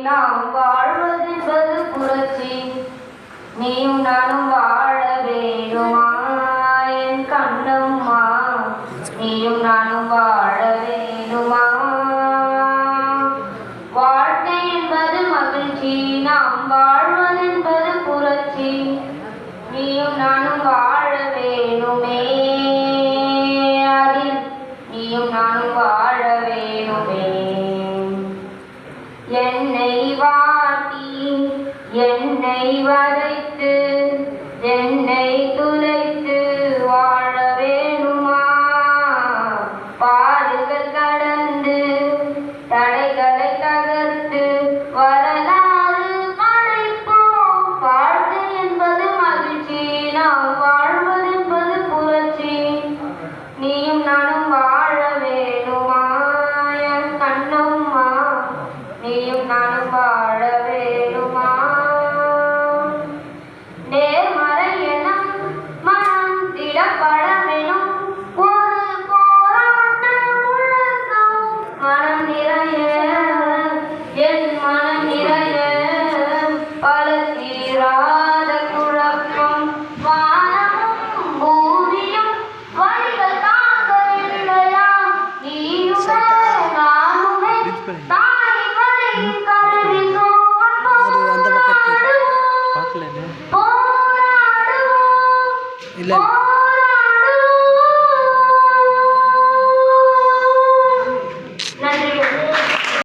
நாம் வாழ்வதென்பது புரட்சி. நீயும் நானும் வாழ வேணுமா என் கண்ணம்மா, நீயும் நானும் வாழ வேணுமா? வாழ்க்கை என்பது மகிழ்ச்சி, நாம் வாழ்வதென்பது புரட்சி. நீயும் நானும் வாழ வேணுமே, அதில் நீயும் நானும் வாழ வேணுமே. என்னை வாட்டி என்னை வதைத்து என்னை துளைத்து வாழ வேணுமா? பாடுகள் கடந்து தடைகளை தகர்த்து வரலாறு படைப்போம். வாழ்க்கை என்பது மகிழ்ச்சி, நாம் வாழ்வதென்பது புரட்சி. நீயும் நானும் வாழ வேணுமா என் கண்ணம்மா, நீயும் நானும் வாழ வேணுமா? நேர்மறை எண்ணம் மனம் திடப்பட வேணும், ஒரு போராட்ட முழக்கம் மனம் நிறைய, என் மனம் நிறைய பல தீராத குழப்பம். வானமும் பூமியும் வழிகள் தாங்கவில்லையா? நீயுமே நானுமே தாய் வழியில் கருதி போராடுவோம்.